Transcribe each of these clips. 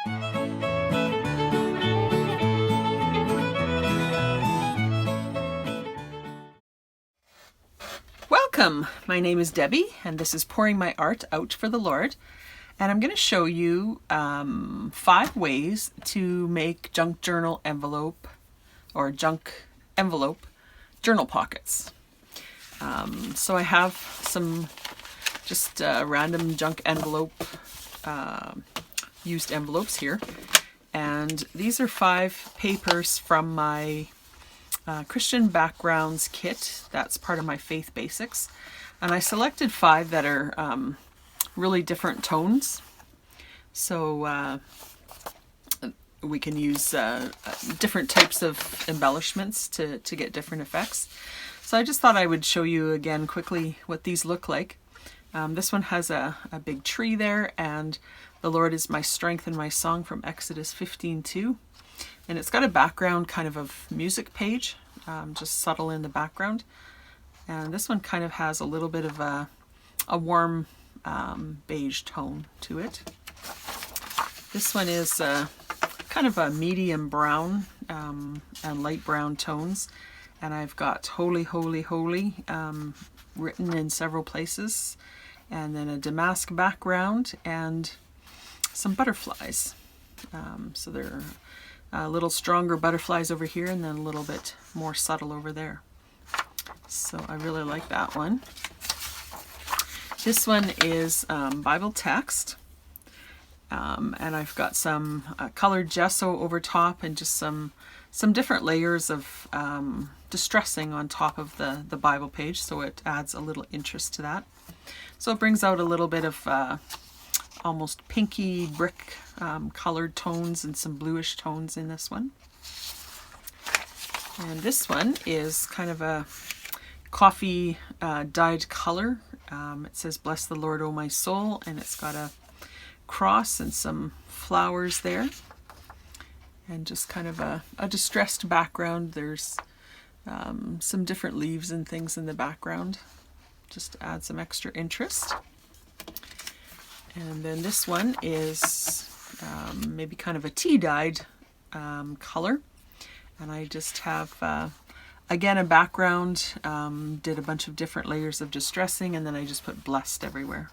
Welcome! My name is Debbie and this is Pouring My Art Out for the Lord, and I'm going to show you 5 ways to make junk journal envelope or junk envelope journal pockets. So I have some just random junk envelope used envelopes here, and these are 5 papers from my Christian Backgrounds kit. That's part of my Faith Basics, and I selected 5 that are really different tones, so we can use different types of embellishments to get different effects. So I just thought I would show you again quickly what these look like. This one has a big tree there, and the Lord is my strength and my song from Exodus 15:2. And it's got a background kind of music page, just subtle in the background. And this one kind of has a little bit of a warm beige tone to it. This one is kind of a medium brown and light brown tones. And I've got Holy, Holy, Holy written in several places. And then a damask background and some butterflies. So they're a little stronger butterflies over here and then a little bit more subtle over there. So I really like that one. This one is Bible text. And I've got some colored gesso over top and just some different layers of distressing on top of the Bible page, so it adds a little interest to that. So it brings out a little bit of almost pinky brick colored tones and some bluish tones in this one. And this one is kind of a coffee dyed color. It says, "Bless the Lord, O my soul," and it's got a cross and some flowers there. And just kind of a distressed background. There's some different leaves and things in the background, just to add some extra interest. And then this one is maybe kind of a tea-dyed color. And I just have, again, a background, did a bunch of different layers of distressing, and then I just put blessed everywhere.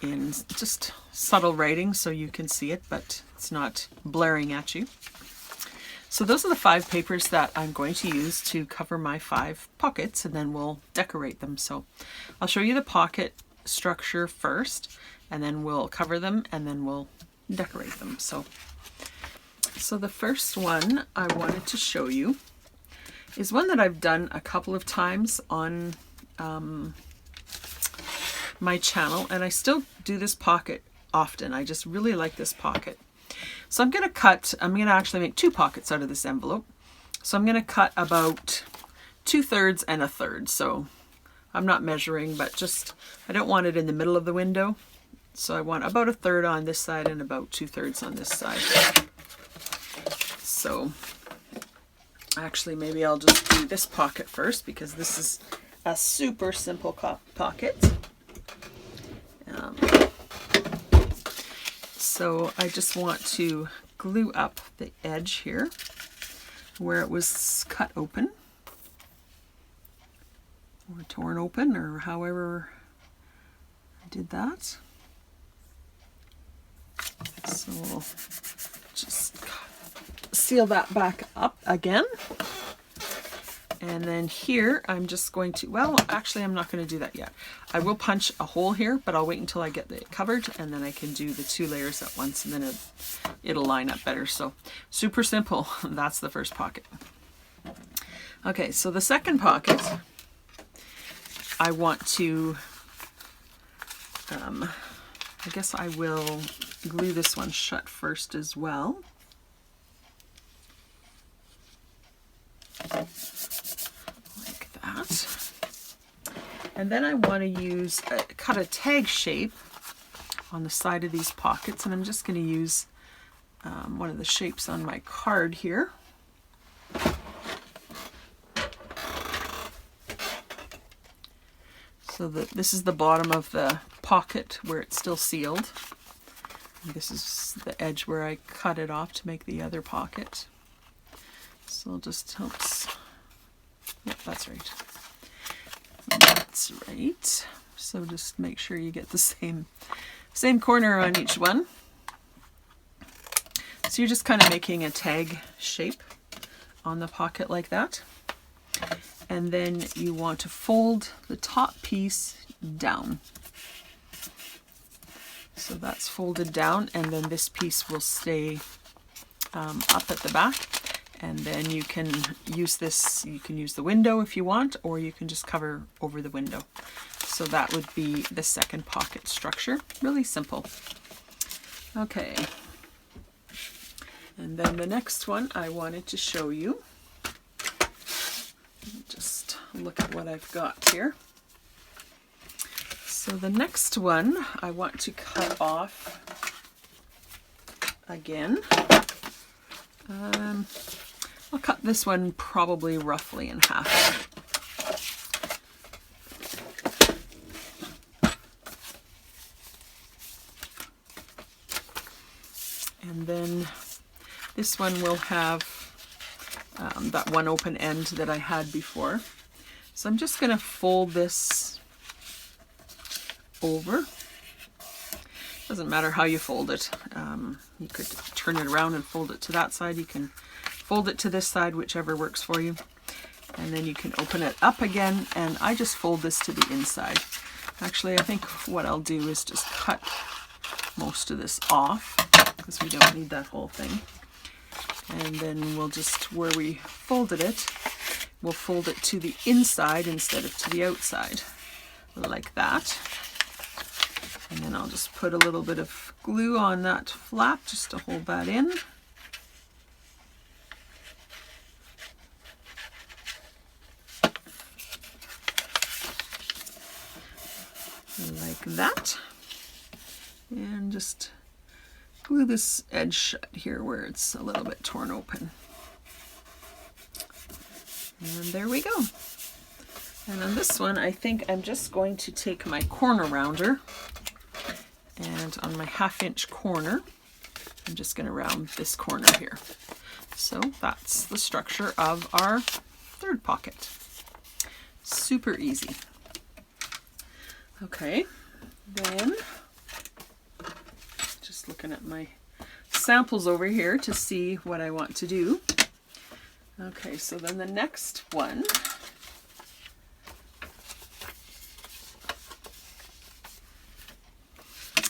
In just subtle writing so you can see it, but it's not blaring at you. So those are the 5 papers that I'm going to use to cover my 5 pockets, and then we'll decorate them. So I'll show you the pocket structure first, and then we'll cover them, and then we'll decorate them. So the first one I wanted to show you is one that I've done a couple of times on my channel, and I still do this pocket often. I just really like this pocket. So I'm going to actually make 2 pockets out of this envelope. So I'm going to cut about 2/3 and 1/3. So I'm not measuring, but just, I don't want it in the middle of the window. So I want about 1/3 on this side and about 2/3 on this side. So actually maybe I'll just do this pocket first, because this is a super simple pocket. So I just want to glue up the edge here where it was cut open or torn open, or however I did that. So we'll just seal that back up again. And then here I'm just going to, well, actually I'm not going to do that yet. I will punch a hole here, but I'll wait until I get it covered, and then I can do the 2 layers at once, and then it'll line up better. So super simple. That's the first pocket. Okay, so the second pocket, I want to, I guess I will glue this one shut first as well. And then I want to use cut a tag shape on the side of these pockets, and I'm just going to use one of the shapes on my card here. So this is the bottom of the pocket where it's still sealed. This is the edge where I cut it off to make the other pocket. So I'll just helps. Yep, that's right. That's right. So just make sure you get the same corner on each one. So you're just kind of making a tag shape on the pocket like that. And then you want to fold the top piece down. So that's folded down, and then this piece will stay up at the back. And then you can use this, you can use the window if you want, or you can just cover over the window. So that would be the second pocket structure. Really simple. Okay. And then the next one I wanted to show you. Just look at what I've got here. So the next one I want to cut off again. I'll cut this one probably roughly in half. And then this one will have that one open end that I had before. So I'm just going to fold this over. Doesn't matter how you fold it. You could turn it around and fold it to that side. You can fold it to this side, whichever works for you. And then you can open it up again, and I just fold this to the inside. Actually, I think what I'll do is just cut most of this off, because we don't need that whole thing. And then we'll just, where we folded it, we'll fold it to the inside instead of to the outside, like that. And then I'll just put a little bit of glue on that flap just to hold that in. Like that. And just glue this edge shut here where it's a little bit torn open. And there we go. And on this one, I think I'm just going to take my corner rounder, and on my 1/2 corner, I'm just going to round this corner here. So that's the structure of our third pocket. Super easy. Okay, then just looking at my samples over here to see what I want to do. Okay, so then the next one,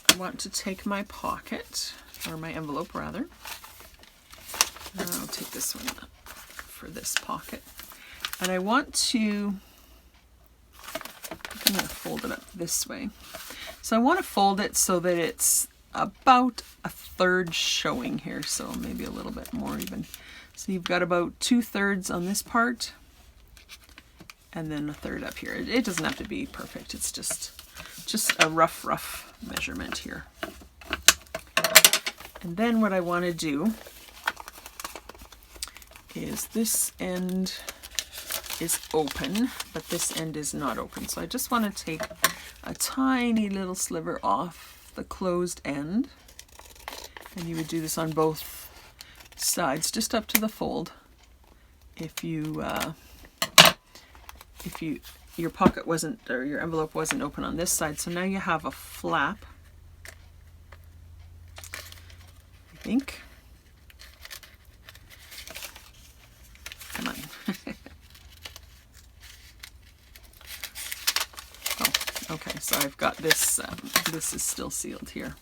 I want to take my pocket, or my envelope rather. I'll take this one for this pocket. And I want to, I'm going to fold it up this way. So I want to fold it so that it's about 1/3 showing here, so maybe a little bit more even. So you've got about 2/3 on this part, and then 1/3 up here. It doesn't have to be perfect, it's just a rough measurement here. And then what I want to do is this end is open, but this end is not open. So I just want to take a tiny little sliver off the closed end, and you would do this on both sides, just up to the fold. If your pocket wasn't, or your envelope wasn't open on this side, so now you have a flap, I think. Come on. Oh, okay, so I've got this, this is still sealed here.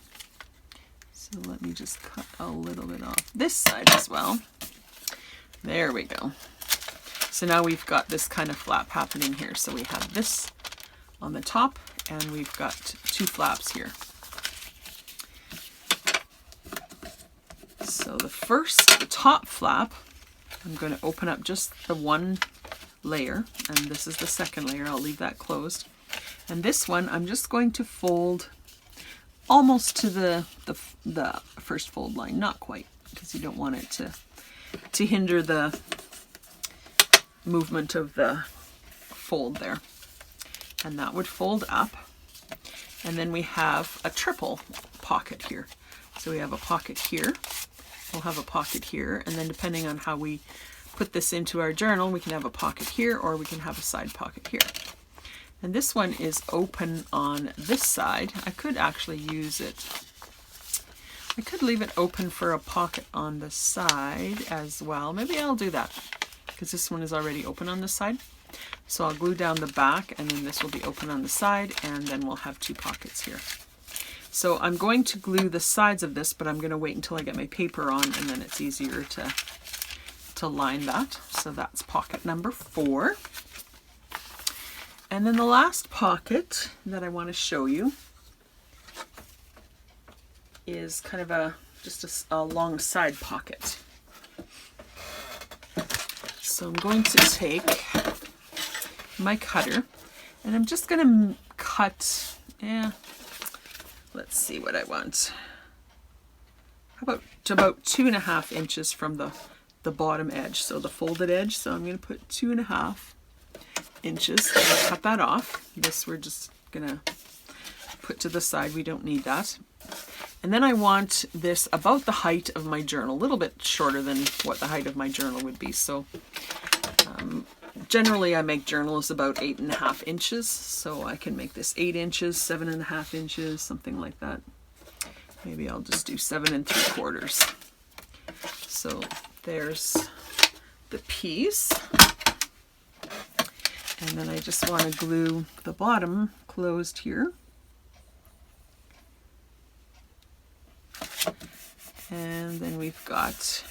So let me just cut a little bit off this side as well. There we go. So now we've got this kind of flap happening here. So we have this on the top, and we've got 2 flaps here. So the top flap, I'm going to open up just the one layer, and this is the second layer. I'll leave that closed. And this one, I'm just going to fold almost to the first fold line, not quite, because you don't want it to hinder the movement of the fold there. And that would fold up. And then we have a triple pocket here. So we have a pocket here, we'll have a pocket here, and then depending on how we put this into our journal, we can have a pocket here or we can have a side pocket here. And this one is open on this side. I could actually use it. I could leave it open for a pocket on the side as well. Maybe I'll do that because this one is already open on this side. So I'll glue down the back and then this will be open on the side and then we'll have two pockets here. So I'm going to glue the sides of this, but I'm going to wait until I get my paper on and then it's easier to line that. So that's pocket number 4. And then the last pocket that I want to show you is kind of just a long side pocket. So I'm going to take my cutter and I'm just going to cut, let's see what I want. How about 2.5 inches from the bottom edge, so the folded edge. So I'm going to put 2.5 inches and cut that off. This we're just going to put to the side. We don't need that. And then I want this about the height of my journal, a little bit shorter than what the height of my journal would be. So generally I make journals about 8.5 inches, so I can make this 8 inches, 7.5 inches, something like that. Maybe I'll just do 7 3/4. So there's the piece. And then I just want to glue the bottom closed here. And then we've got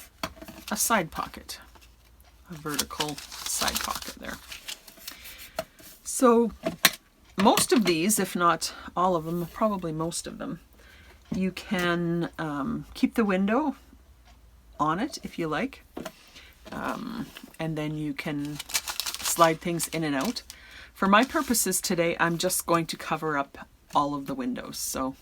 a side pocket, a vertical side pocket there. So most of these, if not all of them, probably most of them, you can keep the window on it if you like. And then you can slide things in and out. For my purposes today, I'm just going to cover up all of the windows. So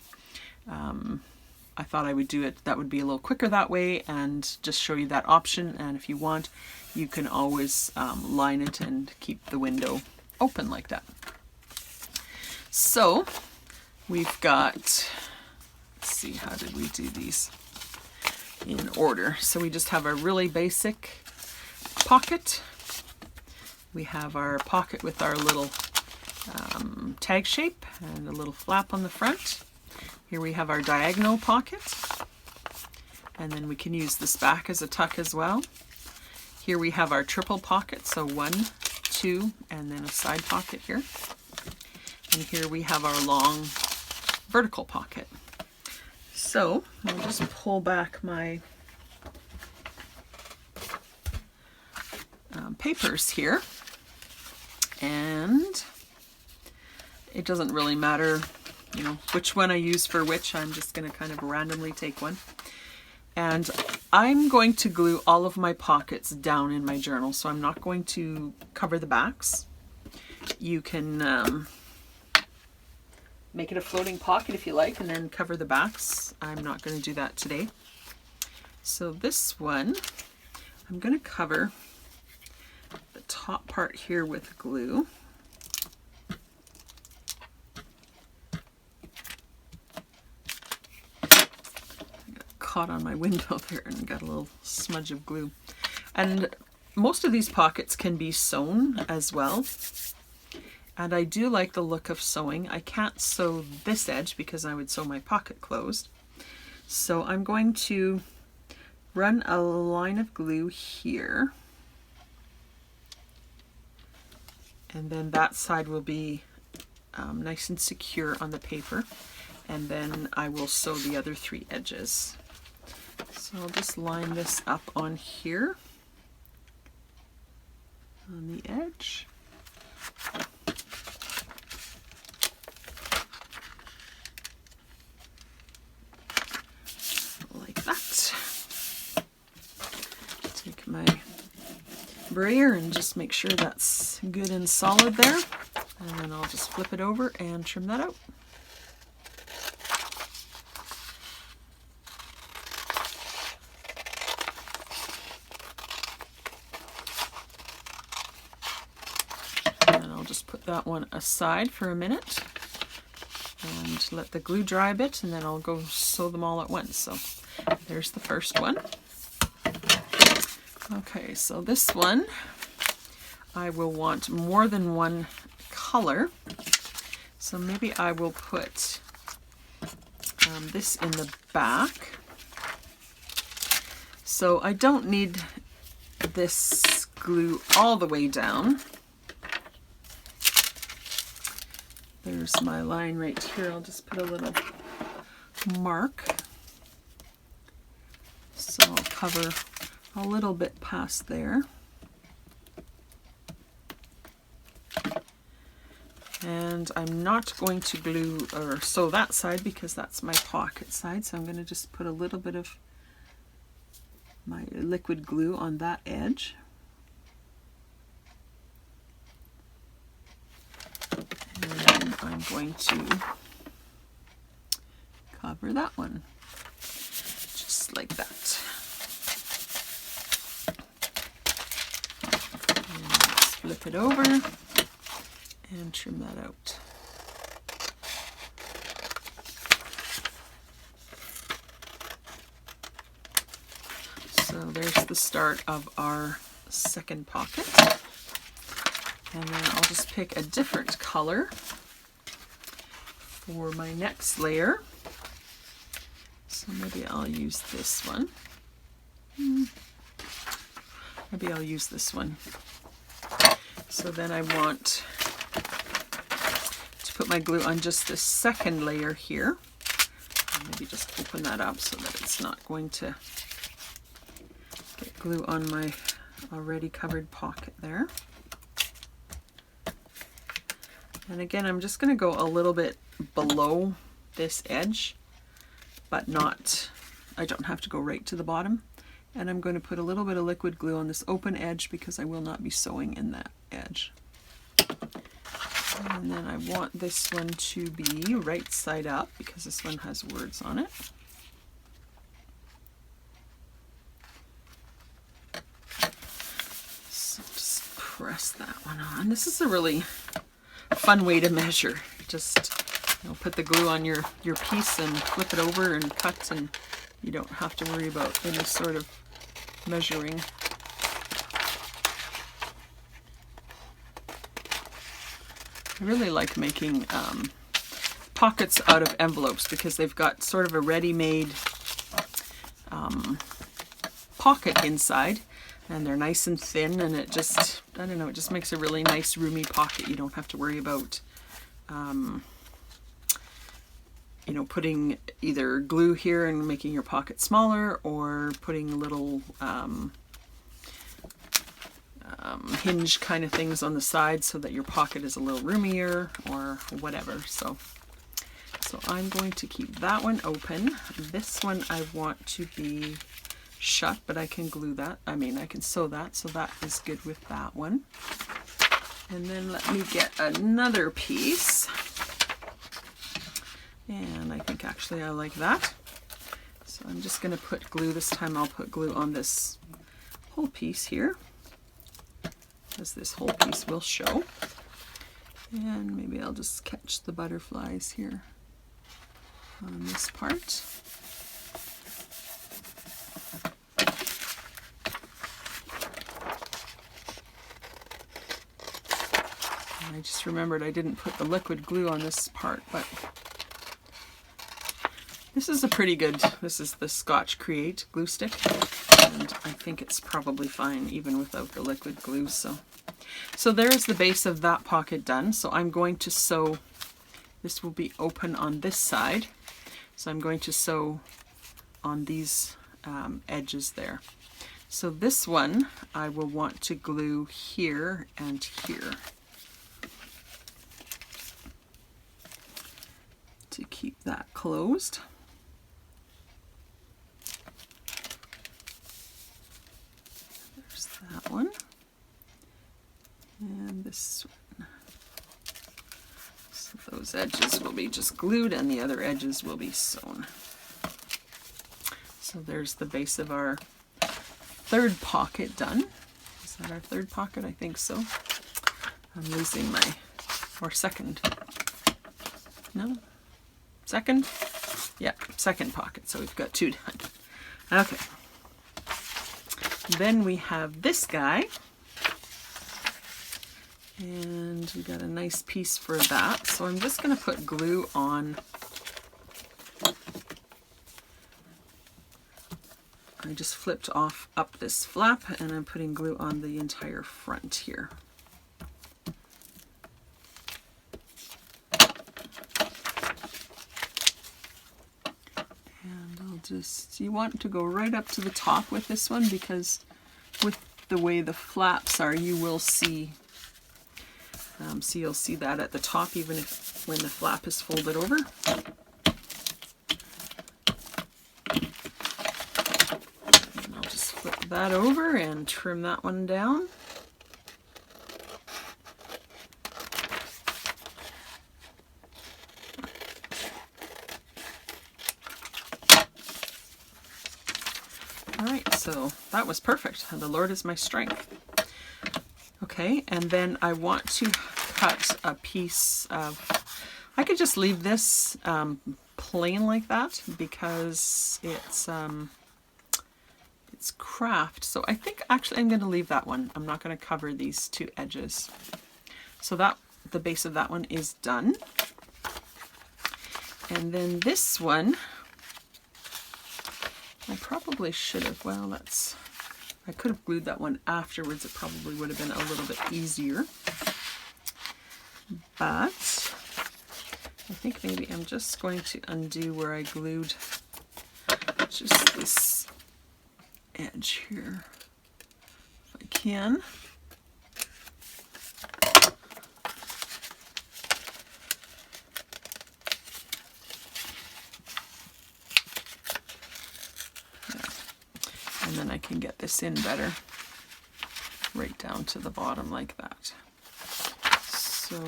I thought I would do it, that would be a little quicker that way, and just show you that option. And if you want, you can always line it and keep the window open like that. So we've got, let's see, how did we do these in order? So we just have a really basic pocket. We have our pocket with our little tag shape and a little flap on the front. Here we have our diagonal pocket, and then we can use this back as a tuck as well. Here we have our triple pocket, so 1, 2, and then a side pocket here. And here we have our long vertical pocket. So I'll just pull back my papers here, and it doesn't really matter, you know, which one I use for which. I'm just going to kind of randomly take one. And I'm going to glue all of my pockets down in my journal, so I'm not going to cover the backs. You can make it a floating pocket if you like, and then cover the backs. I'm not going to do that today. So this one, I'm going to cover the top part here with glue. Caught on my window there and got a little smudge of glue. And most of these pockets can be sewn as well, and I do like the look of sewing. I can't sew this edge because I would sew my pocket closed, so I'm going to run a line of glue here, and then that side will be nice and secure on the paper, and then I will sew the other 3 edges. So I'll just line this up on here, on the edge. Like that. Take my brayer and just make sure that's good and solid there. And then I'll just flip it over and trim that out. Just put that one aside for a minute and to let the glue dry a bit, and then I'll go sew them all at once. So there's the first one. Okay, so this one I will want more than one color. So maybe I will put this in the back. So I don't need this glue all the way down. There's my line right here. I'll just put a little mark. So I'll cover a little bit past there. And I'm not going to glue or sew that side because that's my pocket side. So I'm going to just put a little bit of my liquid glue on that edge. And then I'm going to cover that one, just like that. And let's flip it over and trim that out. So there's the start of our second pocket. And then I'll just pick a different color for my next layer. So maybe I'll use this one. Maybe I'll use this one. So then I want to put my glue on just this second layer here. Maybe just open that up so that it's not going to get glue on my already covered pocket there. And again, I'm just going to go a little bit below this edge, but not, I don't have to go right to the bottom. And I'm going to put a little bit of liquid glue on this open edge because I will not be sewing in that edge. And then I want this one to be right side up because this one has words on it. So just press that one on. This is a really fun way to measure. Just put the glue on your piece and flip it over and cut, and you don't have to worry about any sort of measuring. I really like making pockets out of envelopes because they've got sort of a ready-made pocket inside, and they're nice and thin, and it just, I don't know, it just makes a really nice roomy pocket. You don't have to worry about you know, putting either glue here and making your pocket smaller, or putting little hinge kind of things on the side so that your pocket is a little roomier or whatever. So I'm going to keep that one open. This one I want to be shut, but I can glue that. I mean, I can sew that, so that is good with that one. And then let me get another piece. And I think actually I like that. So I'm just going to put glue. This time I'll put glue on this whole piece here, as this whole piece will show. And maybe I'll just catch the butterflies here on this part. And I just remembered I didn't put the liquid glue on this part, but this is a pretty good, this is the Scotch Create glue stick, and I think it's probably fine even without the liquid glue. So there's the base of that pocket done. So I'm going to sew, this will be open on this side, so I'm going to sew on these edges there. So this one I will want to glue here and here to keep that closed. That one, and this one. So those edges will be just glued and the other edges will be sewn. So there's the base of our third pocket done. Is that our third pocket? I think so. I'm losing my, or second. No? Second? Yeah, second pocket. So we've got 2 done. Okay. Then we have this guy. And we got a nice piece for that. So I'm just going to put glue on. I just flipped up this flap and I'm putting glue on the entire front here. And I'll just, you want to go right up to the top with this one because with the way the flaps are, you will see, so you'll see that at the top even if when the flap is folded over. That over and trim that one down. All right, so that was perfect. The Lord is my strength. Okay, and then I want to cut a piece of, I could just leave this plain like that because it's craft. So I think actually I'm going to leave that one. I'm not going to cover these 2 edges. So that the base of that one is done. And then this one, I probably should have, well, that's, I could have glued that one afterwards. It probably would have been a little bit easier. But I think maybe I'm just going to undo where I glued just this edge here, if I can. Yeah. And then I can get this in better, right down to the bottom like that. So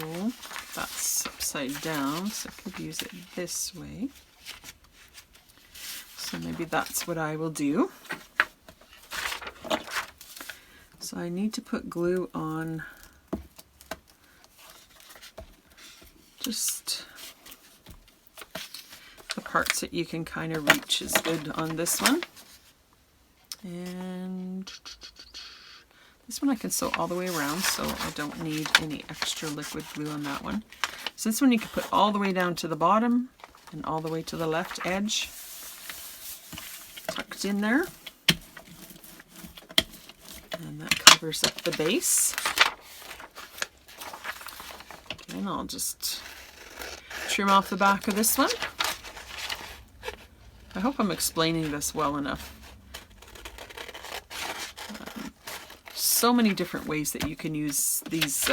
that's upside down, so I could use it this way. So maybe that's what I will do. So I need to put glue on just the parts that you can kind of reach is good on this one. And this one I can sew all the way around, so I don't need any extra liquid glue on that one. So this one you can put all the way down to the bottom and all the way to the left edge, tucked in there. And that covers up the base. And I'll just trim off the back of this one. I hope I'm explaining this well enough. So many different ways that you can use these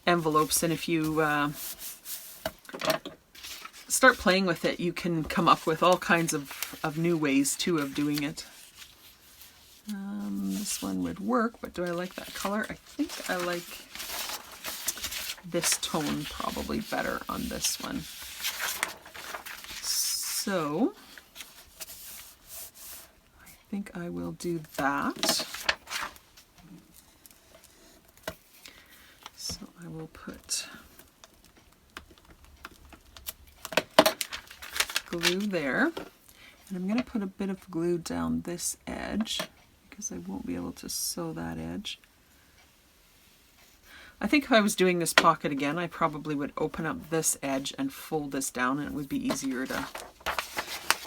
envelopes, and if you start playing with it, you can come up with all kinds of new ways too of doing it. This one would work, but do I like that color? I think I like this tone probably better on this one. So I think I will do that. So I will put glue there, and I'm going to put a bit of glue down this edge because I won't be able to sew that edge. I think if I was doing this pocket again, I probably would open up this edge and fold this down, and it would be easier to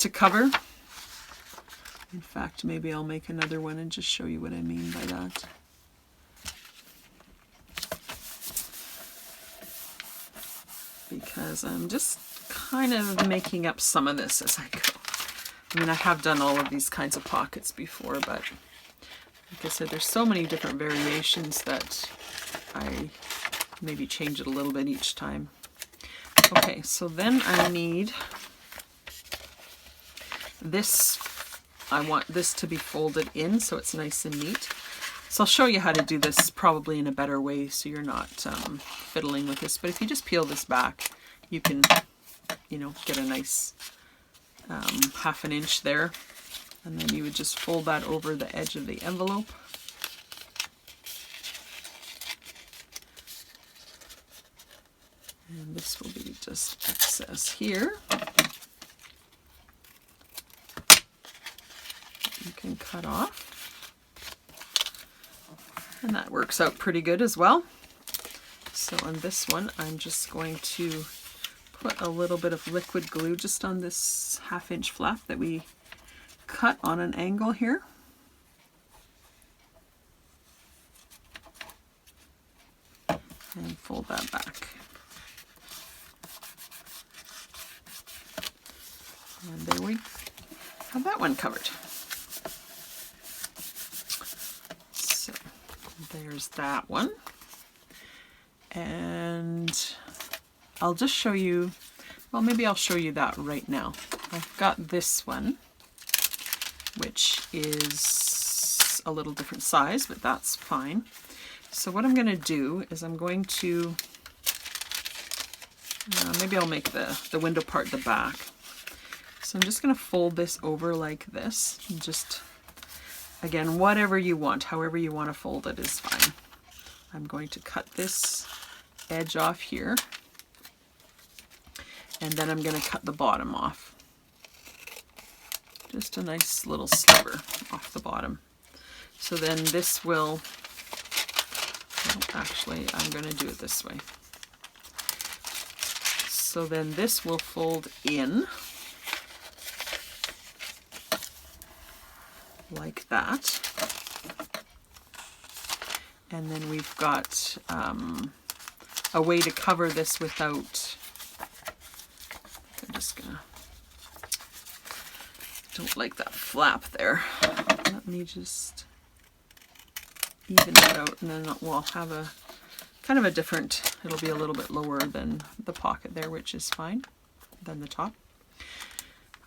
cover. In fact, maybe I'll make another one and just show you what I mean by that. Because I'm just kind of making up some of this as I go. I mean, I have done all of these kinds of pockets before, but like I said, there's so many different variations that I maybe change it a little bit each time. Okay, so then I need this. I want this to be folded in so it's nice and neat. So I'll show you how to do this probably in a better way so you're not fiddling with this. But if you just peel this back, you can, you know, get a nice ½ an inch there. And then you would just fold that over the edge of the envelope. And this will be just says here. You can cut off. And that works out pretty good as well. So on this one, I'm just going to put a little bit of liquid glue just on this 1/2 inch flap that we cut on an angle here. And fold that back. And there we have that one covered. So there's that one. And I'll just show you, well, maybe I'll show you that right now. I've got this one, which is a little different size, but that's fine. So what I'm going to do is I'm going to, maybe I'll make the window part the back. So I'm just going to fold this over like this. And just, again, whatever you want, however you want to fold it is fine. I'm going to cut this edge off here. And then I'm going to cut the bottom off. Just a nice little sliver off the bottom. So then this will, well, actually I'm going to do it this way. So then this will fold in like that. And then we've got a way to cover this without, I'm just gonna, don't like that flap there. Let me just even it out, and then we'll have a kind of a different, it'll be a little bit lower than the pocket there, which is fine, than the top.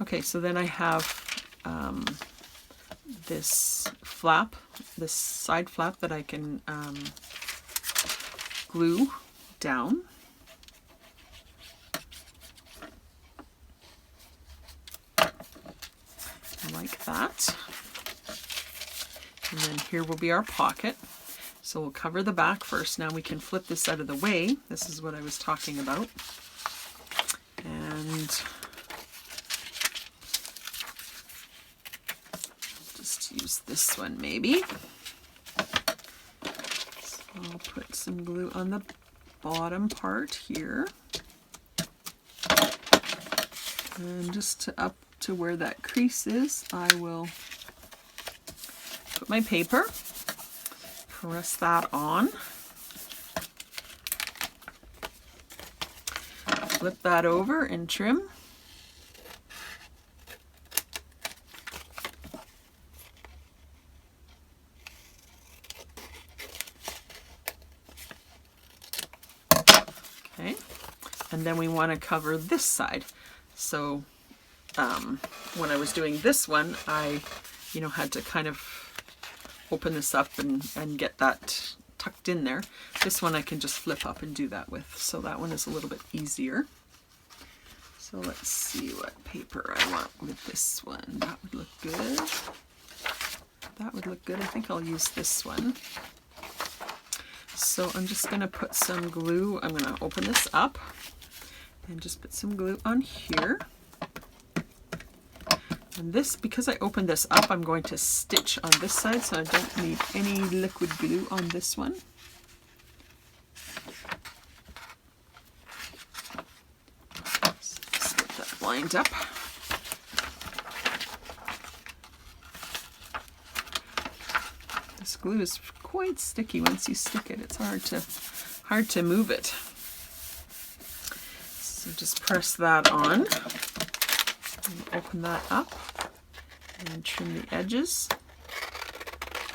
Okay, so then I have this flap, this side flap that I can glue down. Like that. And then here will be our pocket. So we'll cover the back first. Now we can flip this out of the way. This is what I was talking about. And just use this one maybe. So I'll put some glue on the bottom part here. And just up to where that crease is, I will put my paper, press that on, flip that over and trim. Okay, and then we want to cover this side. So when I was doing this one, I, had to kind of open this up and get that tucked in there. This one I can just flip up and do that with. So that one is a little bit easier. So let's see what paper I want with this one. That would look good. That would look good. I think I'll use this one. So I'm just going to put some glue. I'm going to open this up and just put some glue on here. And this, because I opened this up, I'm going to stitch on this side, so I don't need any liquid glue on this one. So just get that lined up. This glue is quite sticky. Once you stick it, it's hard to move it. So just press that on. And open that up and trim the edges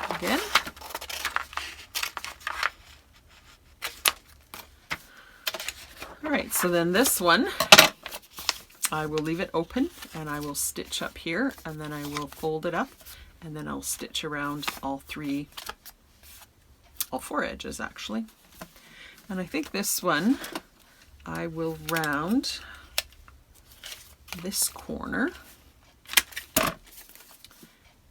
again. All right, so then this one, I will leave it open and I will stitch up here, and then I will fold it up, and then I'll stitch around all four edges actually. And I think this one I will round this corner,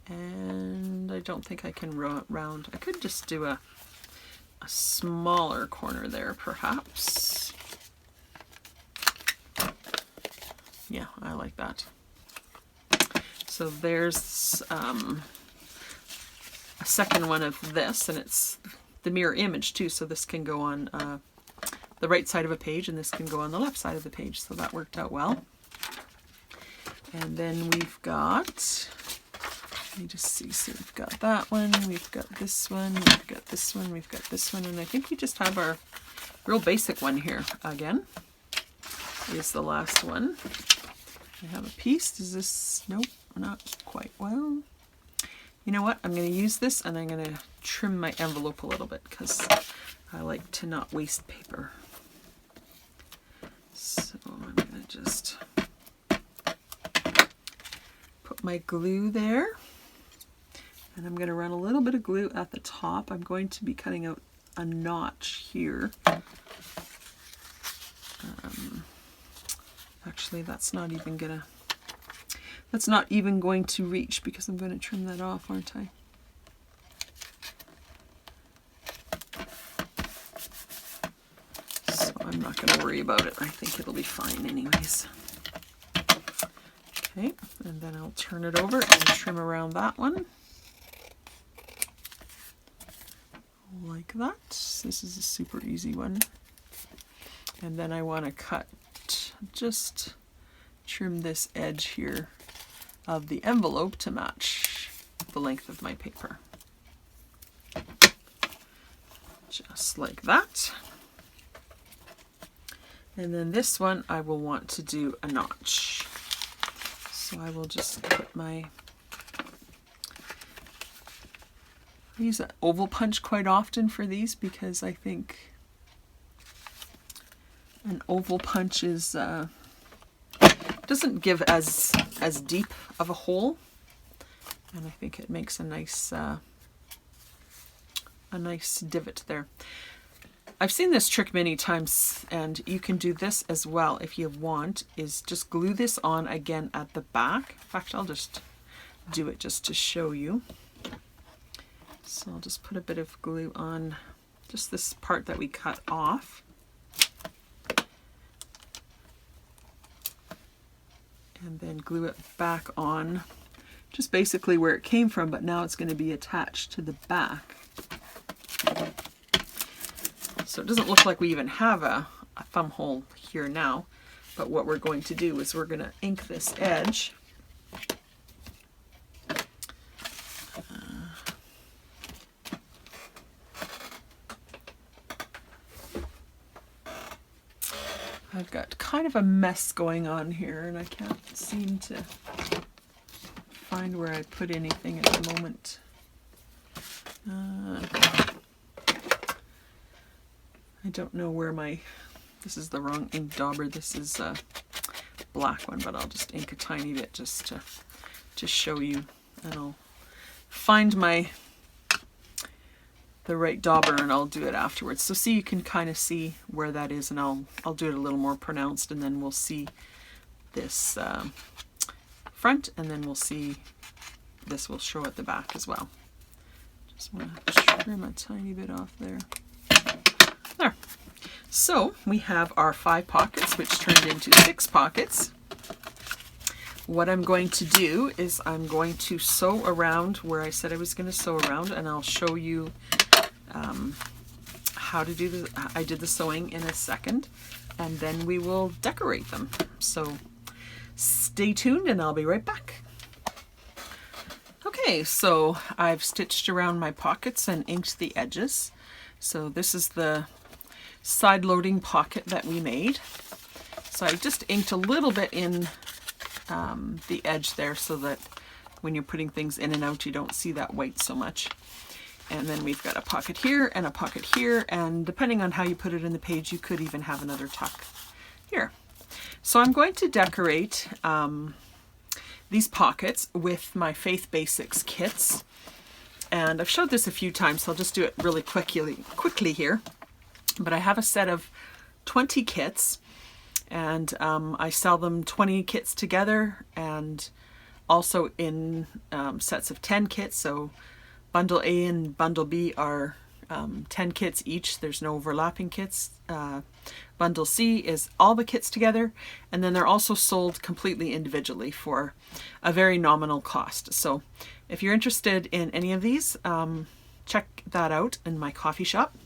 and I don't think I can round. I could just do a smaller corner there perhaps. Yeah, I like that. So there's a second one of this, and it's the mirror image too, so this can go on the right side of a page and this can go on the left side of the page, so that worked out well. And then we've got, let me just see, so we've got that one, we've got this one, we've got this one, we've got this one, and I think we just have our real basic one here again. Is the last one. I have a piece. Does this, nope, not quite well. You know what, I'm going to use this and I'm going to trim my envelope a little bit because I like to not waste paper. So I'm going to just put my glue there, and I'm going to run a little bit of glue at the top. I'm going to be cutting out a notch here. Actually, that's not even going to reach because I'm going to trim that off, aren't I? So I'm not going to worry about it. I think it'll be fine anyways. Okay, and then I'll turn it over and trim around that one. Like that. This is a super easy one. And then I want to cut, just trim this edge here of the envelope to match the length of my paper. Just like that. And then this one I will want to do a notch. So I will just put my, I use an oval punch quite often for these because I think an oval punch is doesn't give as deep of a hole, and I think it makes a nice divot there. I've seen this trick many times, and you can do this as well if you want, is just glue this on again at the back. In fact, I'll just do it just to show you. So I'll just put a bit of glue on just this part that we cut off. And then glue it back on, just basically where it came from, but now it's going to be attached to the back. So it doesn't look like we even have a thumb hole here now, but what we're going to do is we're going to ink this edge. I've got kind of a mess going on here and I can't seem to find where I put anything at the moment. I don't know where my, this is the wrong ink dauber, this is a black one, but I'll just ink a tiny bit just to show you, and I'll find the right dauber and I'll do it afterwards. So see, you can kind of see where that is, and I'll do it a little more pronounced, and then we'll see this front, and then we'll see this will show at the back as well. Just want to trim a tiny bit off there. There. So we have our 5 pockets, which turned into 6 pockets. What I'm going to do is I'm going to sew around where I said I was going to sew around, and I'll show you how to do this. I did the sewing in a second, and then we will decorate them. So stay tuned and I'll be right back. Okay, so I've stitched around my pockets and inked the edges. So this is the side loading pocket that we made. So I just inked a little bit in the edge there so that when you're putting things in and out you don't see that white so much. And then we've got a pocket here and a pocket here, and depending on how you put it in the page you could even have another tuck here. So I'm going to decorate these pockets with my Faith Basics kits, and I've showed this a few times, so I'll just do it really quickly here. But I have a set of 20 kits, and I sell them 20 kits together and also in sets of 10 kits. So bundle A and bundle B are 10 kits each. There's no overlapping kits. Bundle C is all the kits together, and then they're also sold completely individually for a very nominal cost. So if you're interested in any of these, check that out in my coffee shop.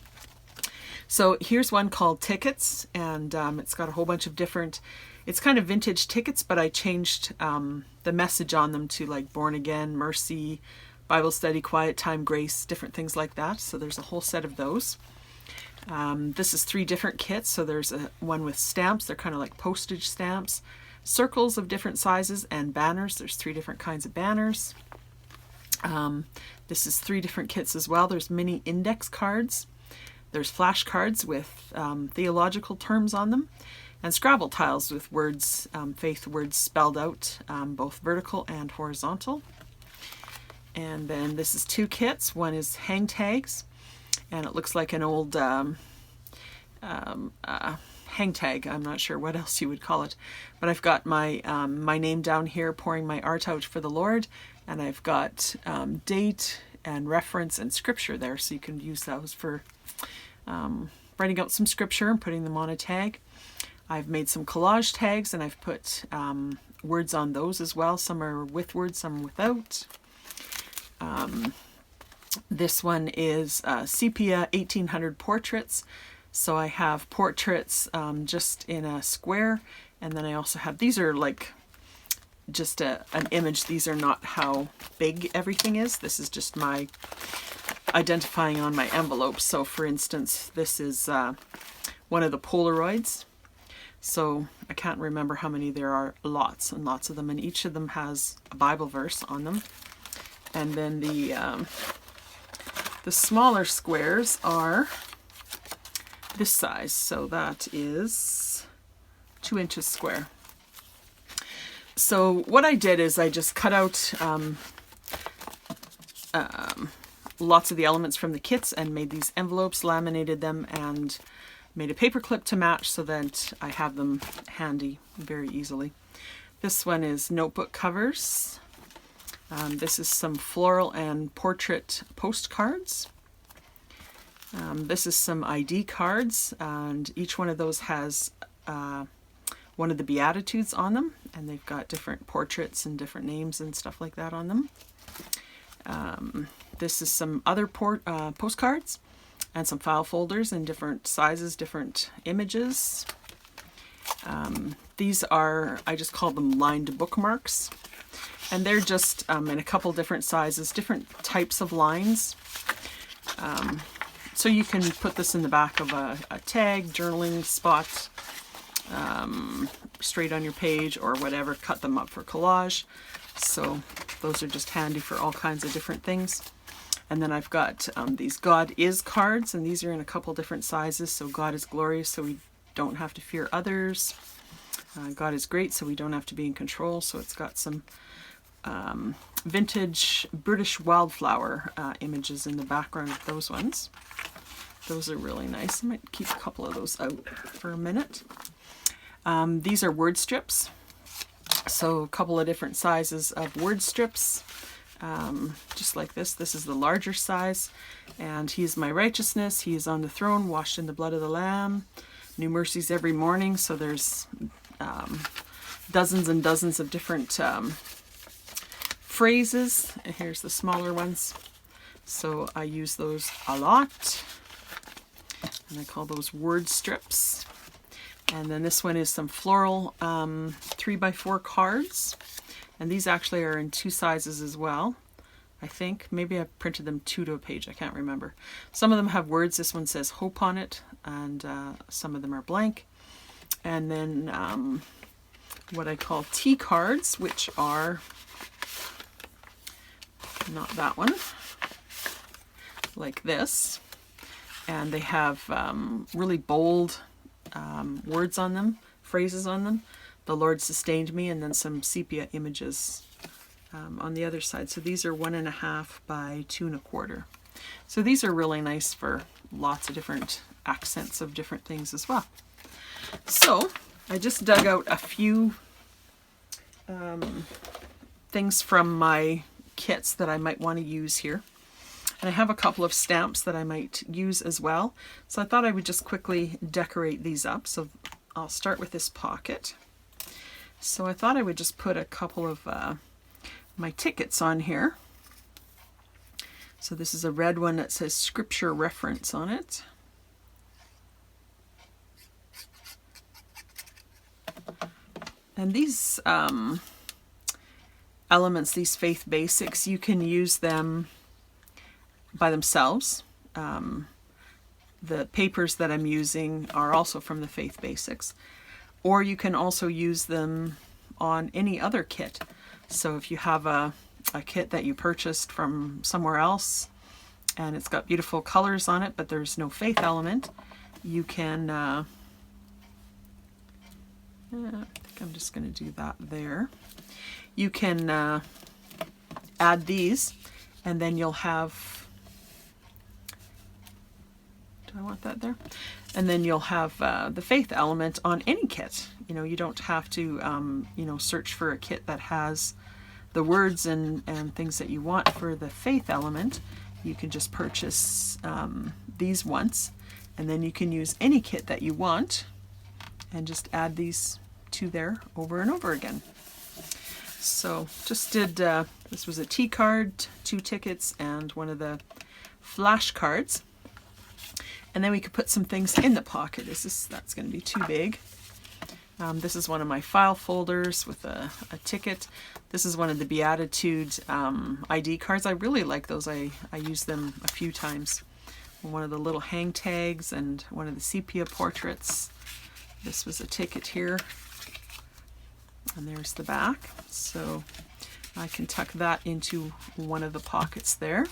So here's one called Tickets, and it's got a whole bunch of different, it's kind of vintage tickets, but I changed the message on them to like Born Again, Mercy, Bible Study, Quiet Time, Grace, different things like that. So there's a whole set of those. This is 3 different kits. So there's one with stamps. They're kind of like postage stamps, circles of different sizes, and banners. There's 3 different kinds of banners. This is 3 different kits as well. There's mini index cards. There's flashcards with theological terms on them, and Scrabble tiles with words, faith words spelled out, both vertical and horizontal. And then this is 2 kits. One is hang tags, and it looks like an old hang tag. I'm not sure what else you would call it, but I've got my my name down here, pouring my art out for the Lord, and I've got date and reference and scripture there, so you can use those for writing out some scripture and putting them on a tag. I've made some collage tags, and I've put words on those as well. Some are with words, some without. This one is Sepia 1800 portraits. So I have portraits just in a square, and then I also have, these are like just an image. These are not how big everything is. This is just my identifying on my envelopes. So for instance, this is one of the Polaroids. So I can't remember how many there are, lots and lots of them, and each of them has a Bible verse on them. And then the smaller squares are this size, so that is 2 inches square. So what I did is I just cut out lots of the elements from the kits and made these envelopes, laminated them, and made a paper clip to match so that I have them handy very easily. This one is notebook covers. This is some floral and portrait postcards. This is some ID cards, and each one of those has one of the Beatitudes on them, and they've got different portraits and different names and stuff like that on them. This is some other postcards and some file folders in different sizes, different images. These are, I just call them lined bookmarks, and they're just in a couple different sizes, different types of lines. So you can put this in the back of a tag, journaling spot, straight on your page or whatever, cut them up for collage. So those are just handy for all kinds of different things. And then I've got these God is cards, and these are in a couple different sizes. So God is glorious, so we don't have to fear others. God is great, so we don't have to be in control. So it's got some vintage British wildflower images in the background of those ones. Those are really nice. I might keep a couple of those out for a minute. These are word strips. So a couple of different sizes of word strips. Just like this. This is the larger size. And He is my righteousness. He is on the throne, washed in the blood of the Lamb. New mercies every morning. So there's dozens and dozens of different phrases. And here's the smaller ones. So I use those a lot. And I call those word strips. And then this one is some floral 3x4 cards. And these actually are in 2 sizes as well, I think. Maybe I printed them 2 to a page, I can't remember. Some of them have words. This one says hope on it, and some of them are blank. And then what I call T cards, which are not that one, like this. And they have really bold words on them, phrases on them. The Lord sustained me, and then some sepia images on the other side. So these are 1.5 by 2 1/4. So these are really nice for lots of different accents of different things as well. So I just dug out a few things from my kits that I might want to use here. And I have a couple of stamps that I might use as well. So I thought I would just quickly decorate these up. So I'll start with this pocket. So I thought I would just put a couple of my tickets on here. So this is a red one that says scripture reference on it. And these elements, these faith basics, you can use them by themselves. The papers that I'm using are also from the faith basics. Or you can also use them on any other kit. So if you have a kit that you purchased from somewhere else and it's got beautiful colors on it, but there's no faith element, you can, I think I'm just going to do that there. You can add these, and then you'll have, do I want that there? And then you'll have the faith element on any kit. You know, you don't have to, you know, search for a kit that has the words and things that you want for the faith element. You can just purchase these once, and then you can use any kit that you want and just add these to there over and over again. So just did, this was a T card, 2 tickets, and one of the flash cards. And then we could put some things in the pocket. That's going to be too big. This is one of my file folders with a ticket. This is one of the Beatitude ID cards. I really like those. I use them a few times. One of the little hang tags and one of the sepia portraits. This was a ticket here. And there's the back. So I can tuck that into one of the pockets there.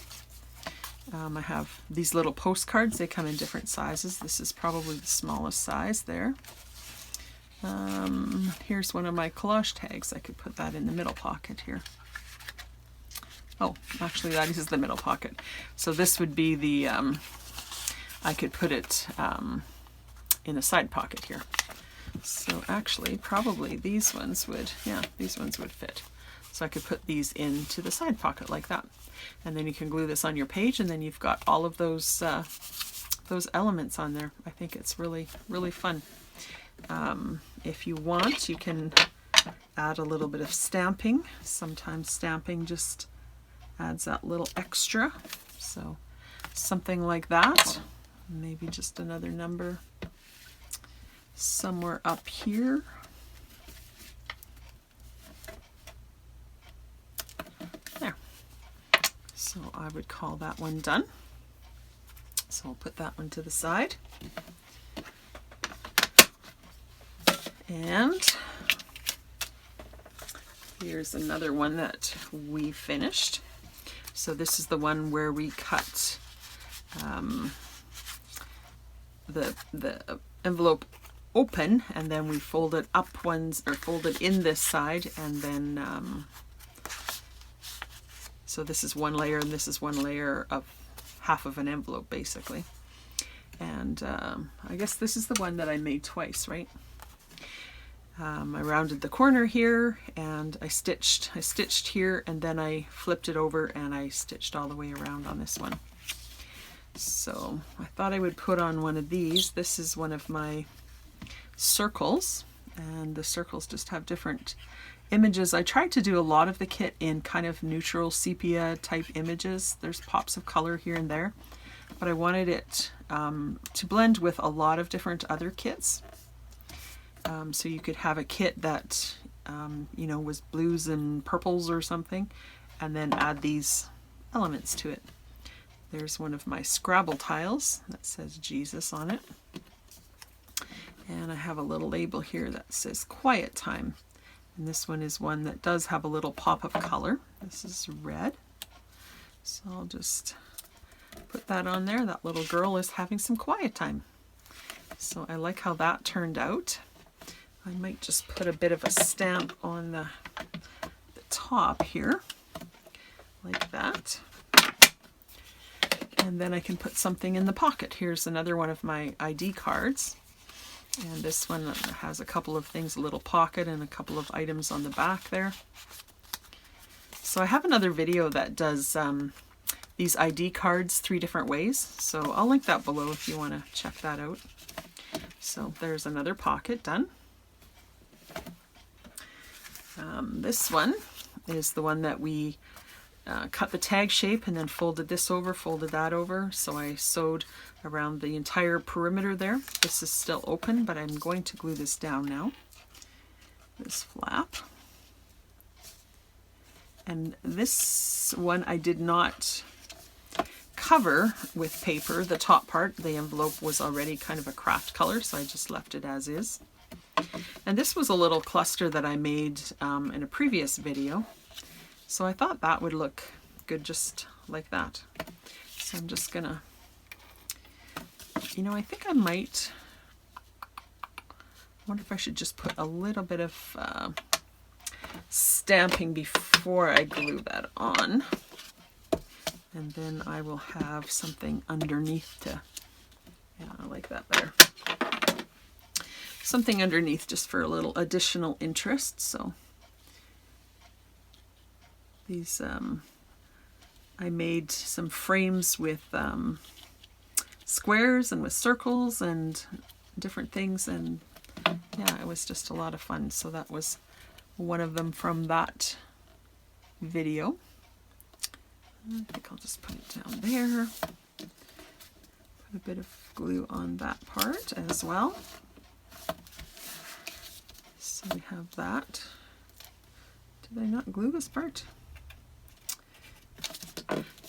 I have these little postcards. They come in different sizes. This is probably the smallest size there. Here's one of my collage tags. I could put that in the middle pocket here. Oh, actually that is the middle pocket. So this would be the, I could put it in a side pocket here. So actually probably these ones would, yeah, these ones would fit. So I could put these into the side pocket like that. And then you can glue this on your page, and then you've got all of those elements on there. I think it's really, really fun. If you want, you can add a little bit of stamping. Sometimes stamping just adds that little extra. So something like that. Maybe just another number somewhere up here. There. So I would call that one done. So I'll put that one to the side. And here's another one that we finished. So this is the one where we cut the envelope open, and then we fold it up ones, or fold it in this side, and then so this is one layer and this is one layer of half of an envelope basically. And I guess this is the one that I made twice, right? I rounded the corner here and I stitched here, and then I flipped it over and I stitched all the way around on this one. So I thought I would put on one of these. This is one of my circles, and the circles just have different images. I tried to do a lot of the kit in kind of neutral sepia type images. There's pops of color here and there, but I wanted it to blend with a lot of different other kits. So you could have a kit that you know, was blues and purples or something, and then add these elements to it. There's one of my Scrabble tiles that says Jesus on it. And I have a little label here that says quiet time. And this one is one that does have a little pop of color. This is red. So I'll just put that on there. That little girl is having some quiet time. So I like how that turned out. I might just put a bit of a stamp on the top here, like that. And then I can put something in the pocket. Here's another one of my ID cards. And this one has a couple of things, a little pocket and a couple of items on the back there. So I have another video that does these ID cards 3 different ways. So I'll link that below if you want to check that out. So there's another pocket done. This one is the one that we cut the tag shape and then folded this over, folded that over. So I sewed around the entire perimeter there. This is still open, but I'm going to glue this down now. This flap. And this one I did not cover with paper. The top part, the envelope, was already kind of a craft color, so I just left it as is. And this was a little cluster that I made in a previous video. So I thought that would look good just like that. So I'm just gonna, you know, I think I might, I wonder if I should just put a little bit of stamping before I glue that on. And then I will have something underneath to, yeah, I like that better. Something underneath just for a little additional interest. So these, I made some frames with squares and with circles and different things, and yeah, it was just a lot of fun. So that was one of them from that video. I think I'll just put it down there. Put a bit of glue on that part as well. So we have that. Did I not glue this part?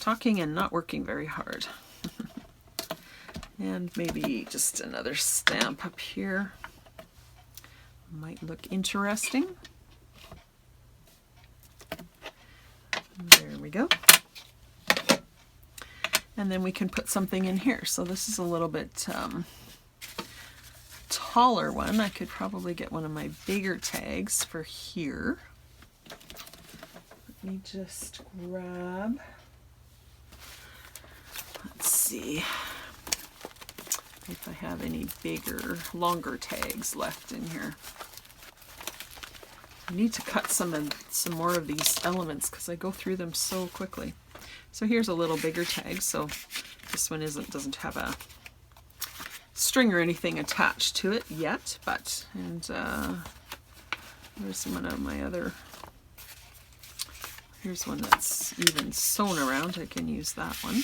Talking and not working very hard. And maybe just another stamp up here. Might look interesting. There we go. And then we can put something in here. So this is a little bit taller one. I could probably get one of my bigger tags for here. Let me just grab, let's see if I have any bigger, longer tags left in here. I need to cut some more of these elements because I go through them so quickly. So here's a little bigger tag. So this one doesn't have a string or anything attached to it yet, but, and there's one of my other, here's one that's even sewn around. I can use that one.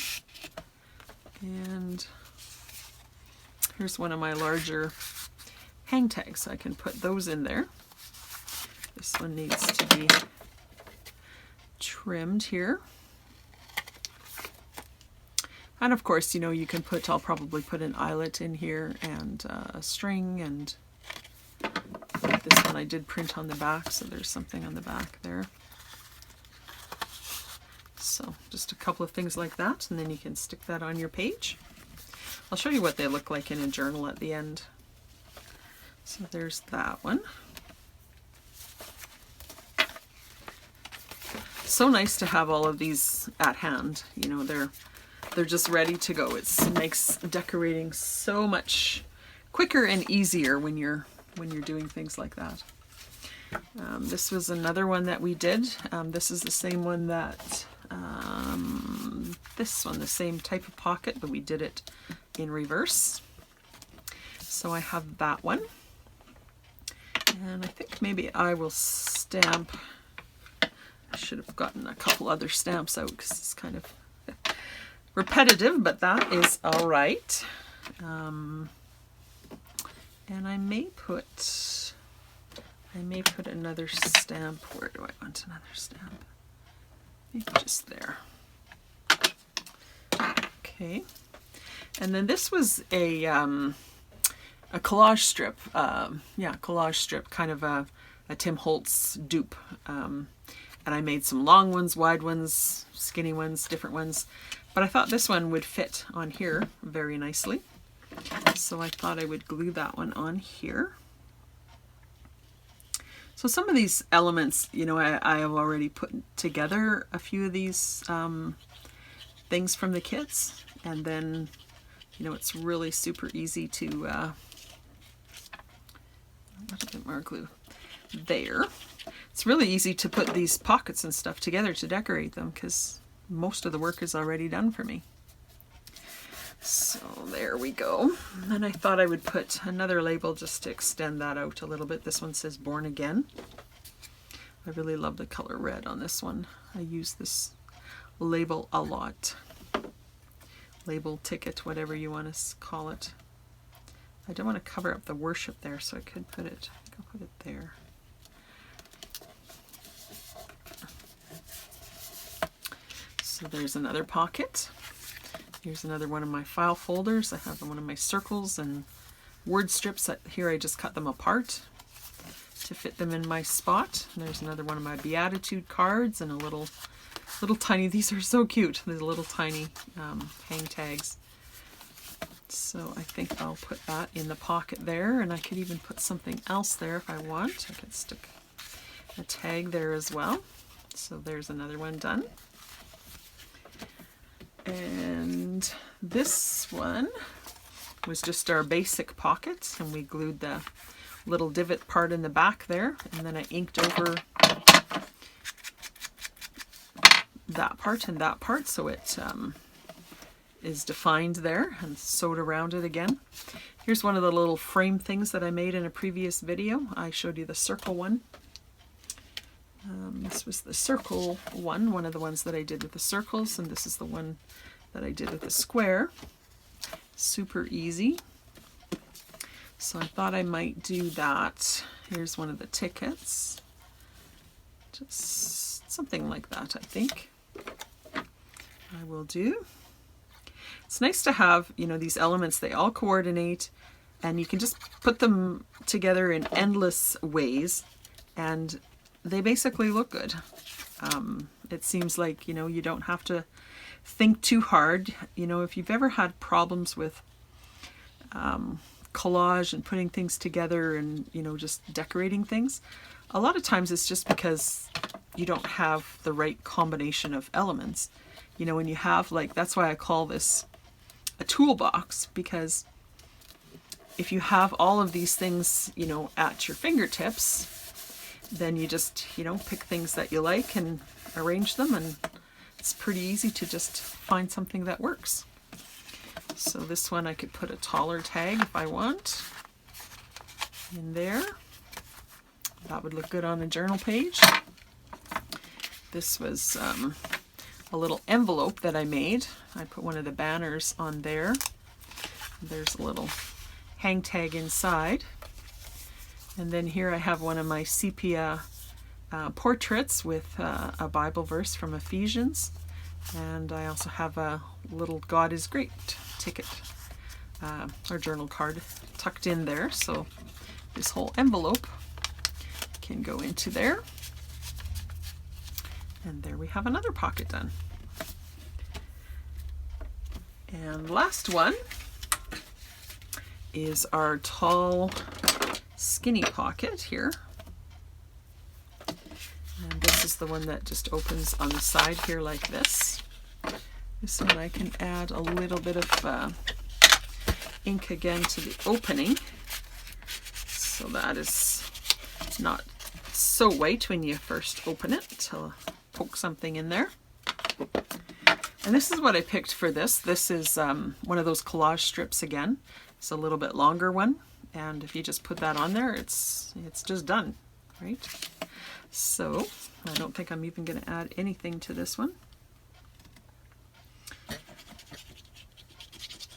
And here's one of my larger hang tags. So I can put those in there. This one needs to be trimmed here. And of course, you know, you can put, I'll probably put an eyelet in here and a string, and this one I did print on the back, so there's something on the back there. So just a couple of things like that, and then you can stick that on your page. I'll show you what they look like in a journal at the end. So there's that one. So nice to have all of these at hand. You know, they're just ready to go. It makes decorating so much quicker and easier when you're doing things like that. This was another one that we did. This is the same one that this one, the same type of pocket, but we did it in reverse. So I have that one, and I think maybe I will stamp. I should have gotten a couple other stamps out because it's kind of repetitive, but that is all right. And I may put another stamp. Where do I want another stamp? Maybe just there. Okay. And then this was a collage strip. Yeah, collage strip, kind of a Tim Holtz dupe. And I made some long ones, wide ones, skinny ones, different ones. But I thought this one would fit on here very nicely. So I thought I would glue that one on here. So some of these elements, you know, I have already put together a few of these things from the kits. And then, you know, it's really super easy to, a bit more glue there. It's really easy to put these pockets and stuff together to decorate them because most of the work is already done for me. So there we go. And then I thought I would put another label just to extend that out a little bit. This one says Born Again. I really love the color red on this one. I use this label a lot. Label, ticket, whatever you want to call it. I don't want to cover up the worship there, so I could put it, I think I'll put it there. So there's another pocket. Here's another one of my file folders. I have one of my circles and word strips. Here I just cut them apart to fit them in my spot. And there's another one of my Beatitude cards and a little tiny, these are so cute, these little tiny hang tags. So I think I'll put that in the pocket there, and I could even put something else there if I want. I could stick a tag there as well. So there's another one done. And this one was just our basic pocket, and we glued the little divot part in the back there, and then I inked over that part and that part so it is defined there, and sewed around it again. Here's one of the little frame things that I made in a previous video. I showed you the circle one. This was the circle one of the ones that I did with the circles, and this is the one that I did with the square. Super easy. So I thought I might do that. Here's one of the tickets. Just something like that, I think I will do. It's nice to have, you know, these elements, they all coordinate, and you can just put them together in endless ways, and they basically look good. It seems like, you know, you don't have to think too hard. You know, if you've ever had problems with collage and putting things together and, you know, just decorating things, a lot of times it's just because you don't have the right combination of elements. You know, when you have, like, that's why I call this a toolbox, because if you have all of these things, you know, at your fingertips, then you just, you know, pick things that you like and arrange them, and it's pretty easy to just find something that works. So this one I could put a taller tag if I want in there. That would look good on a journal page. This was a little envelope that I made. I put one of the banners on there. There's a little hang tag inside. And then here I have one of my sepia portraits with a Bible verse from Ephesians. And I also have a little God is Great ticket or journal card tucked in there. So this whole envelope can go into there. And there we have another pocket done. And last one is our tall, skinny pocket here. And this is the one that just opens on the side here like this. This one I can add a little bit of ink again to the opening, so that is not so white when you first open it, to poke something in there. And this is what I picked for this. This is one of those collage strips again. It's a little bit longer one, and if you just put that on there, it's just done, right? So I don't think I'm even going to add anything to this one.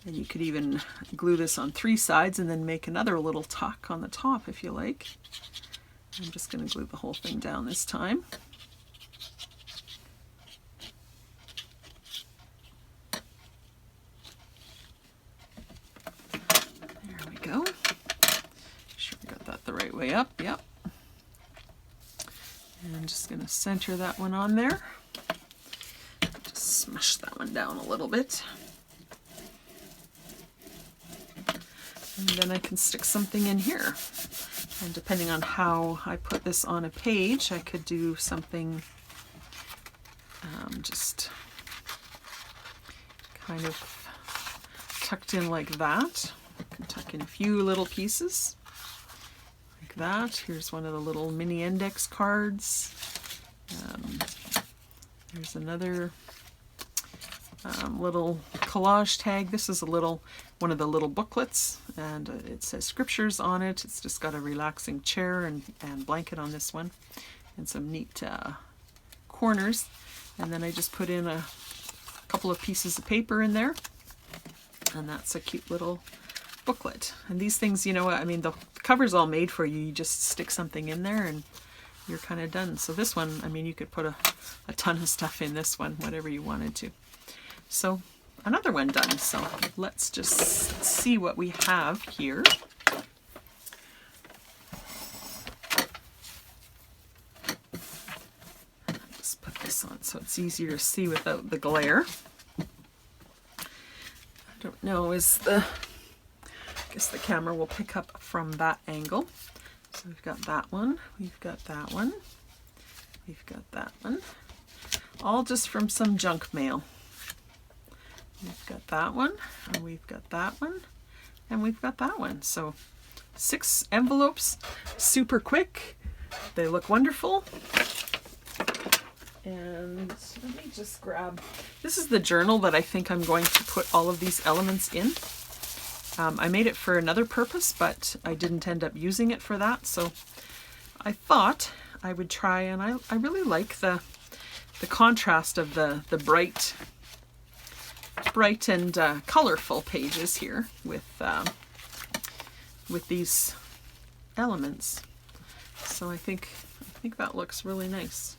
And you could even glue this on 3 sides and then make another little tuck on the top if you like. I'm just going to glue the whole thing down this time. There we go. Sure we got that the right way up. Yep. And I'm just going to center that one on there. Just smush that one down a little bit. And then I can stick something in here. And depending on how I put this on a page, I could do something just kind of tucked in like that. I can tuck in a few little pieces like that. Here's one of the little mini index cards. There's another little collage tag. This is one of the little booklets, and it says scriptures on it. It's just got a relaxing chair and blanket on this one, and some neat corners. And then I just put in a couple of pieces of paper in there, and that's a cute little booklet. And these things, you know what, I mean, the cover's all made for you. You just stick something in there and you're kind of done. So this one, I mean, you could put a ton of stuff in this one, whatever you wanted to. So another one done. So let's just see what we have here. Just put this on so it's easier to see without the glare. I don't know, I guess the camera will pick up from that angle. So we've got that one, we've got that one, we've got that one, all just from some junk mail. We've got that one, and we've got that one, and we've got that one. So 6 envelopes, super quick. They look wonderful. And let me just grab, this is the journal that I think I'm going to put all of these elements in. I made it for another purpose, but I didn't end up using it for that. So I thought I would try, and I really like the contrast of the bright and colorful pages here with these elements. So I think that looks really nice.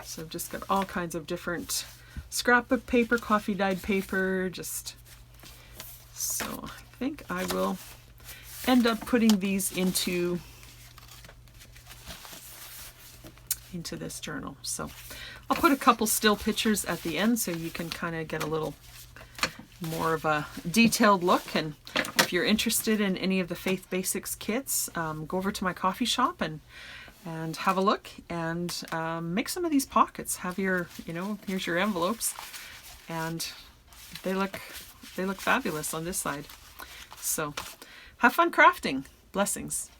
So I've just got all kinds of different scrapbook paper, coffee dyed paper, so I think I will end up putting these into this journal. So I'll put a couple still pictures at the end so you can kind of get a little more of a detailed look. And if you're interested in any of the Faith Basics kits, go over to my coffee shop and have a look and make some of these pockets. Have your, here's your envelopes, and they look fabulous on this side. So have fun crafting. Blessings.